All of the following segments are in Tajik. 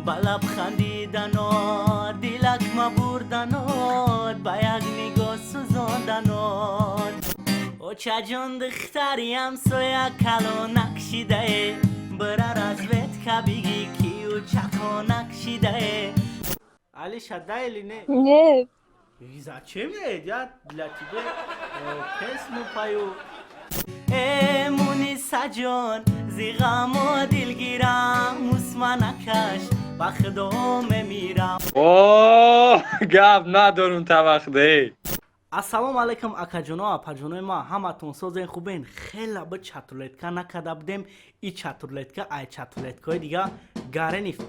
بلب خندیدنات دیلک مبوردنات با یک نگاه سوزاندنات او چجان دختریم سویا کلو نکشیده برار از ویت که بگی کیو چکو نکشیده علی شده ایلی نه؟ Не, Зачем я для тебя песню пою? Муниса جان زیغم و دلگیرم موسمنکش با خدام میرم اوه گپ ندارم طبخده. السلام علیکم اکاجونا اپاجونای ما همتون سوزین خوبین خیلی با چطورلتکا نکده بودیم ای چطورلتکا ای چطورلتکای دیگه گارنیف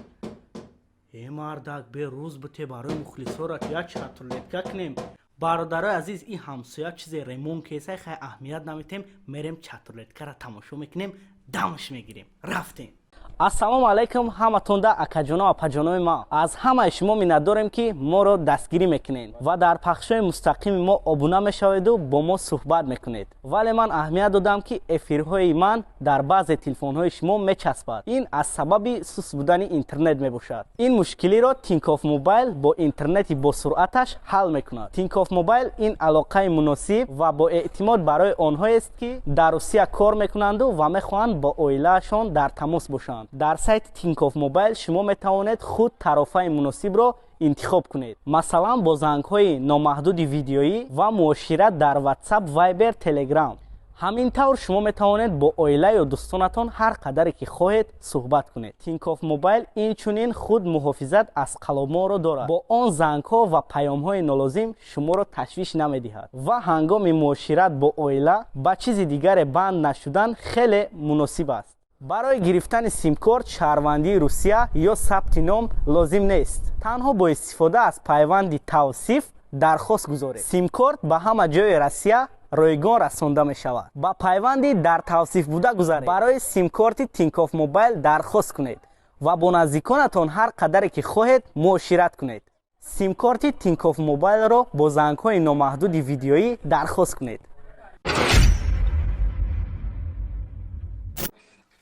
مردک به روز بته برای مخلص را یا چطورلتکا کنیم برادرای عزیز این همسویا چیز ریمون کیسه خیلی اهمیت نمیتیم میریم چطورلتکا را تماشا میکنیم دمش میگیریم رفتیم السلام علیکم همتون ده اکاجونا و پاجونای ما از همه شما مینداریم که ما رو دستگیری میکنین و در پخشای مستقیم ما ابونه میشوید و با ما صحبت میکنید ولی من اهمیت دادم که افیرهای من در بعض تلفن‌های شما میچسبد این از سبب سوس بودن اینترنت میباشد این مشکلی را تینکاف موبایل با اینترنتی با سرعتش حل میکند تینکاف موبایل این علاقه مناسب و با اعتماد برای آنها است که در روسیه کار میکنند و میخواهند با اویلهشان در تماس باشند در سایت تینکاف موبایل شما میتوانید خود طرفه مناسب را انتخاب کنید مثلا با زنگ های نامحدود ویدیویی و معاشرت در واتساپ وایبر تلگرام همین طور شما میتوانید با اویله و دوستانتان هر قدری که خواهید صحبت کنید تینکاف موبایل این چنین خود محافظت از کلاما را دارد با آن زنگ ها و پیام های نالازم شما را تشویش نمیدهد و هنگام معاشرت با اویله با چیز دیگر بند نشدن خیلی مناسب است برای گرفتن سیم کارت شهروندی روسیه یا ثبت نام لازم نیست تنها با استفاده از پیوند توصیف درخواست گذارید سیم کارت به همه جای روسیه رایگان رسانده می شود با پیوندی در توصیف بوده گذارید برای سیم کارت تینکاف موبایل درخواست کنید و با نزدیکانتان هر قدری که خواهید معاشرت کنید سیم کارت تینکاف موبایل را با زنگ های نامحدود ویدیویی درخواست کنید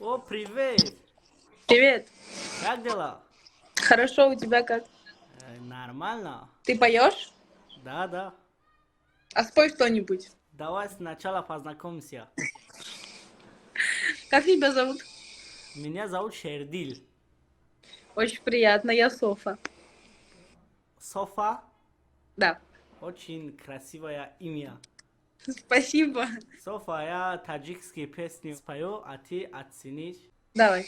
О, привет! привет. Как дела? Хорошо, у тебя как? Нормально. Ты поешь? Да. А спой что-нибудь. Давай сначала познакомимся. Как тебя зовут? Меня зовут Шердил. Очень приятно, я Софа. Софа? Да. Очень красивое имя. Спасибо. Софа, я таджикские песни спою, а ты оценишь? Давай.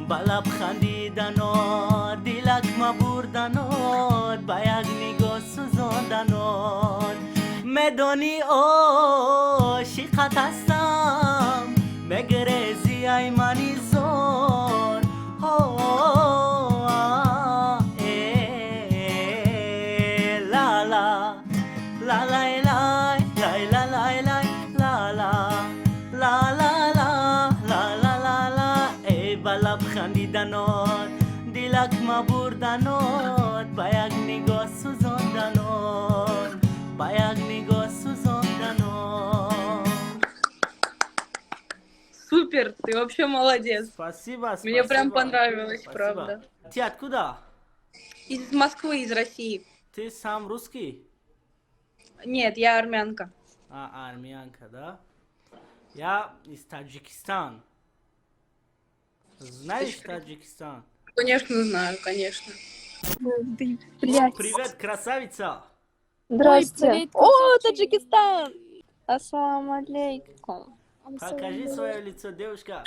بلب خندیدنات دیلک مبوردنات با یک نگاه سوزاندنات میدانی عاشقت هستم بگریزی ای منی زار لا لا لا لا لا لا لا بلب خندیدنات دیلک مبوردنات با یک نگاه سوزاندنات با یک نگاه سوزاندنات Супер, ты вообще молодец. Спасибо. Мне прям понравилось, Спасибо. правда. Ты откуда? Из Москвы, из России. Ты сам русский? Нет, я армянка. Армянка, да? Я из Таджикистана. Знаешь Таджикистан? Конечно, знаю, конечно. Блядь. Привет, красавица! Здрасте. привет, О, красавчик. Таджикистан! Ассаламу алейкум. Покажи свое лицо, девушка.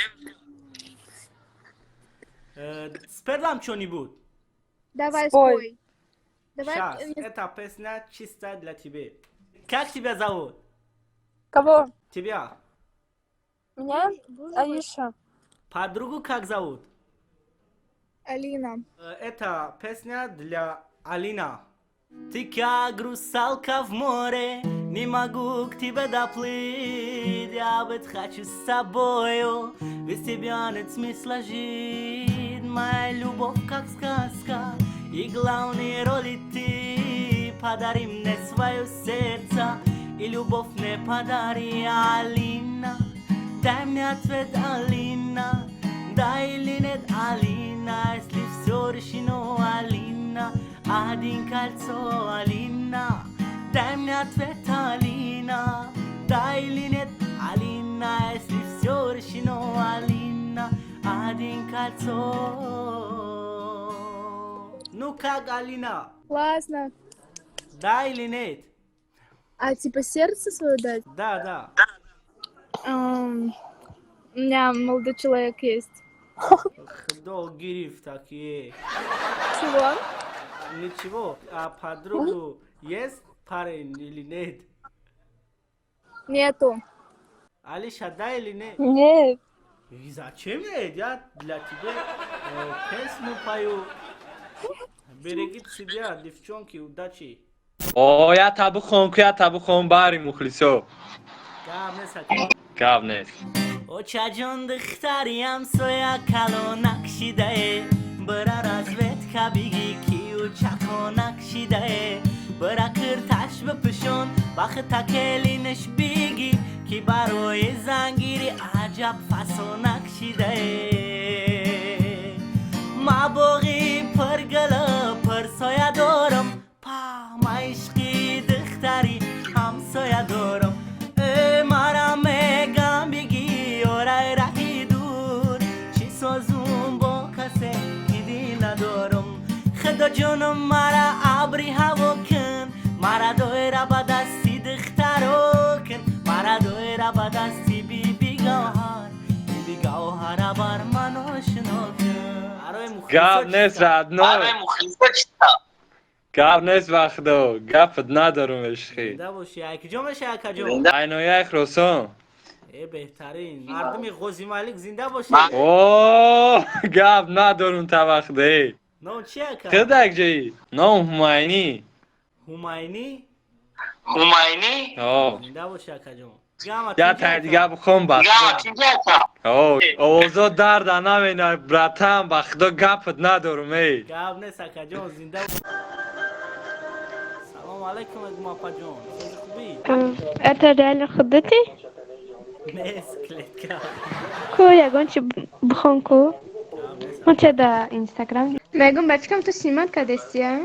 Спой нам что-нибудь. Давай Спой. спой. Давай. Сейчас, эта песня чисто для тебя. Как тебя зовут? Кого? Тебя. Меня? Аиша. Подругу как зовут? Алина. Это песня для Алина. Ты как русалка в море, не могу к тебе доплыть. Я быть хочу с собою, без тебя нет смысла жить. Моя любовь как сказка, и главные роли ты. Подари мне свое сердце, и любовь не подари, Алина. Дай мне ответ, Алина. Да или нет, Алина, если все شنو Alina Adin calzo Alina Demnat vet Alina Dailinet Alina Eslifsor شنو Alina Adin calzo Ну как, Алина? Классно. Dailinet А типа сердце свое дать? Да. У меня молодой человек есть. До гириф такие. Чего? Ничего, а подругу есть парень или нет? Нету. Алиша, да или нет? Нет. И зачем я для тебя песню пою? Берегите себя, девчонки, удачи. О, я табу хон бари мухлисо. Гав нест. Оча جان دختریم سویا کلو نکشیده برا رزوت کبیگی کیو چکو نکشیده برا کرتش بپشون وقت تکلینش بیگی کی برای زنگیری عجب فسو نکشیده ما باقی پرگلا پرسایه دارم پا ما عشقی دختری همسایه دارم مرا میگم بگی آره رهی دور چی سازون با کسی دیدی ندارم خدا جانم مرا ابری هوا کن مرا دویره با دستی دخترو کن مرا دویره با دستی بی گوهر بر من آشنا کن گاو نیست ردنو گاو نیست وقتو گفت ندارم عشقی زنده باشی اکی جامش اکی جام اینو یک روسون بهترین مردم غازی ملک زنده باشی اوه گاو ندارم تا وقته نام چی اکی؟ کدک جایی نام هماینی هماینی؟ اوه زنده باشی اکی جام یا تا دیگه بخون بخت اوه اوزا درد نمینه براتم بخدا گفت ندارم ای گاب نیست اکی جام زنده باشی سلام علیکم اگما پا جان سوز خوبی؟ اتدال خدتي نیست کلیت گاب كو يا گونچ بخون كو گاب نیست ما دا اینستاگرام Megan, bachkam tu snimat kadesti ya?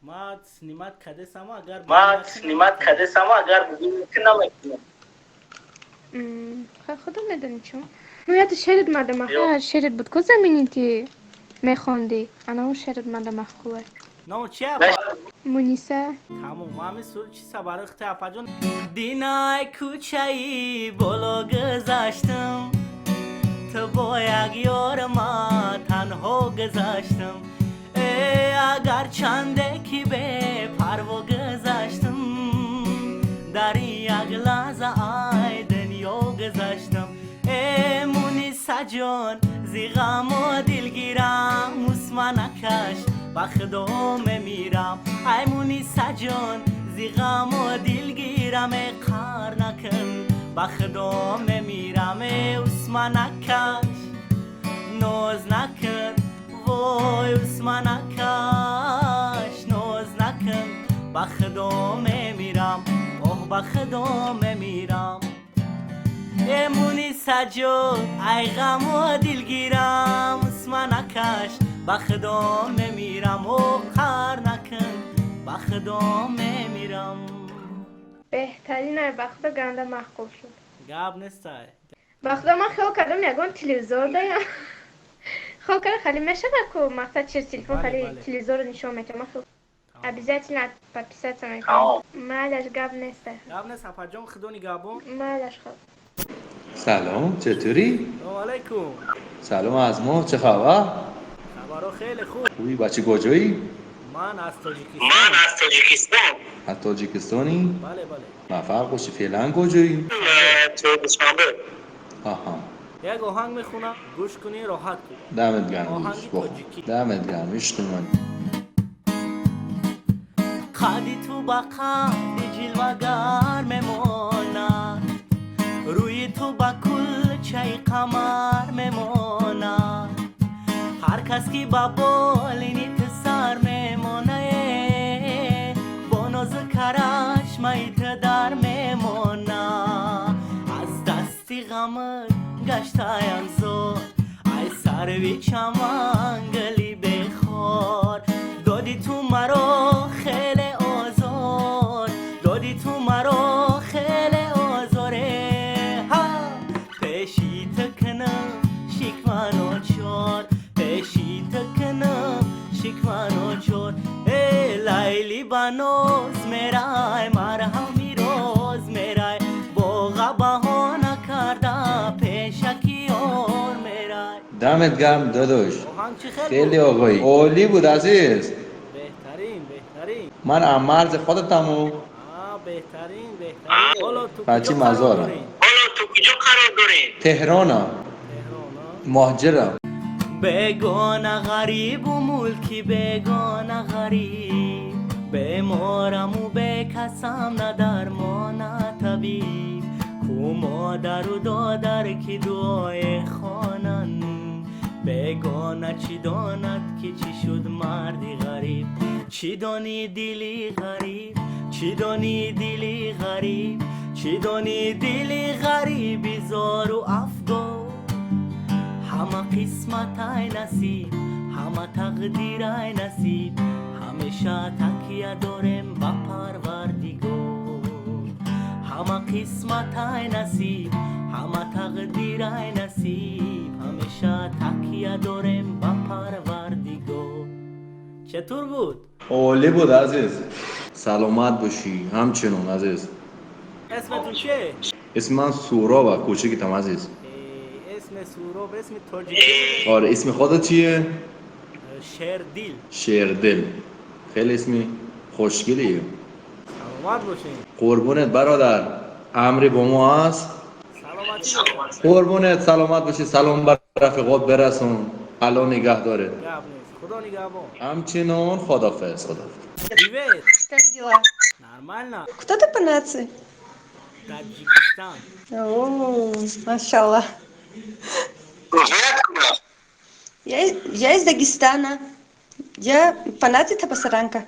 ما سنیمت کده سما اگر خودم ندونی چون نو یاد شعرت ماده مخه شعرت بود کو زمینی میخوندی انا اون شعرت ماده مخوه نام چی اپا؟ مونیسه تموم ما همین سور چی سبارخته اپا جان دینای کوچهی بالا گذاشتم تو با یک یار ما تنها گذاشتم اگر چنده کی به پروا گذاشتم در یک لحظه آی دنیا گذاشتم مونیسا جان زیغم و دلگیرم موسما نکش با خدا میمیرم ای مونیسا جان زیغم و دلگیرم قهر نکن با خدا میمیرم اوسما نکش ناز نکن وای اوسما نکش ناز نکن با خدا میمیرم اوه با خدا میمیرم مونیسا جان ای غم و دلگیرم اوسما نکش با خدا میمیرم و قهر نکن با خدا میمیرم بهترین وقتا گنده محقوب شد گاب نیستای وقتا من خیلی کردم یگان تلویزور دایم خیلی کردم خیلی میشه کو مقصد چیز تلفن بله، خیلی بله. تلویزور نشون میکنم من خیلی обязательно подписаться на канал مالش گاب نیسته گاب نیست اپا جان خدونی گابون مالش خب سلام چطوری؟ سلام علیکم سلام از ما چه خبر؟ خبرو خیلی خوب خوبی بچه کجایی؟ من از تاجیکستان از تاجیکستانی؟ بله موفق باشی فعلا کجایی؟ آها یک آهنگ میخونم گوش کنی راحت کن دمت گرم آهنگی دوست بخون تاجیکی. دمت گرم عشق من قدی تو با قد جلوگر میماند روی تو با کلچه قمر میماند هر کس که با بالینی سر میمانه با ناز کرش میت در میماند از دستی غمر گشتایم زود ای سروی چمن گلی بخور بنوز میرای مرهمی روز میرای بوغا بهانه کرده پیشکی اور میرای. دمت گرم داداش. آهنگ چی خیلی خیلی بود؟ آقایی عالی بود عزیز. بهترین من هم مرز خودتمو بهترین حالا تو بچه کجا قرار مزارم. دارین؟ تهرانم مهاجرم. بگانه غریب و ملکی بگانه غریب بیمارم و به کسم نه درمان نه طبیب کو مادر و دادر که دعای خوانن بگانه چی داند که چی شد مردی غریب چی دانی دلی غریب چی دانی دلی غریب چی دانی دلی غریبی زار و افگار همه قسمت ای نصیب همه تقدیر ای نصیب همیشه تکیه داریم با پروردگار همه قسمت ای نصیب همه تقدیر ای نصیب همیشه تکیه داریم با پروردگار. چطور بود؟ عالی بود عزیز. سلامت باشی همچنان عزیز. اسمتون چیه؟ اسم من سورابه کوچکتم عزیز. اسم سوراب اسم تاجیکی آره اسم خودت چیه؟ شیردیل. شیردل. خیلی اسمی خوشگلیه. سلامت باشین. قربونت برادر. امری با ما هست. سلامتی باشین. قربونت سلامت باشی. سلام بر رفیقات برسون. الله نگه داره. گپ نیست. خدا نگهبان. همچنان خدافظ. Привет. Как дела? Нормально. Кто ты по нации? Таджикистан. О, машаллах. Я из Дагестана. Я по нации Табасаранка.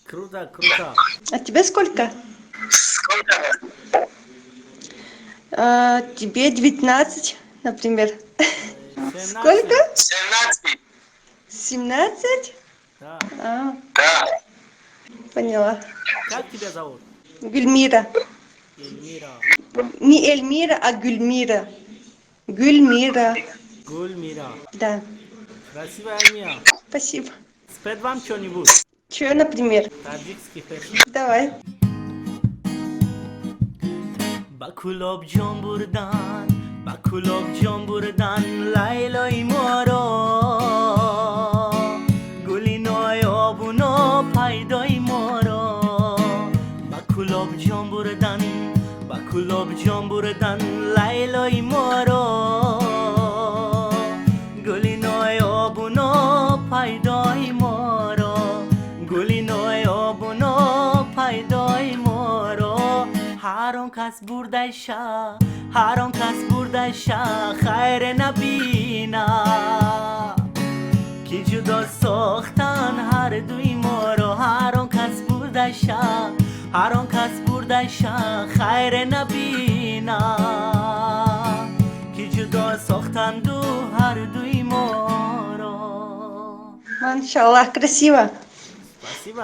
Круто, круто. А тебе сколько? Тебе 19, например. 17. Сколько? 17? Да. Да. Поняла. Как тебя зовут? Гульмира. Эльмира. Не Эльмира, а Гульмира. Гульмира. Гульмира. Да. Красивое имя. Спасибо. Спеть вам что-нибудь? Че, например? Таджикский песню. Давай. با کلاب جان بردن با کلاب جان بردن لیلای ما را گلی نای آبونا پیدای ما را با کلاب جان بردن با کلاب جان بردن لیلای ما را گلی نای آبونا پیدای ما را گلی نای آبونا پیدای ما را هر آن کس برده شه هر آن کس برده شه خیر نبینه که جدا ساختن هر دوی ما را هر آن کس برده شه هر آن کس برده شه خیر نبینه که جدا ساختن دو هر دوی ما را. Маншаллах, красиво. Спасибо.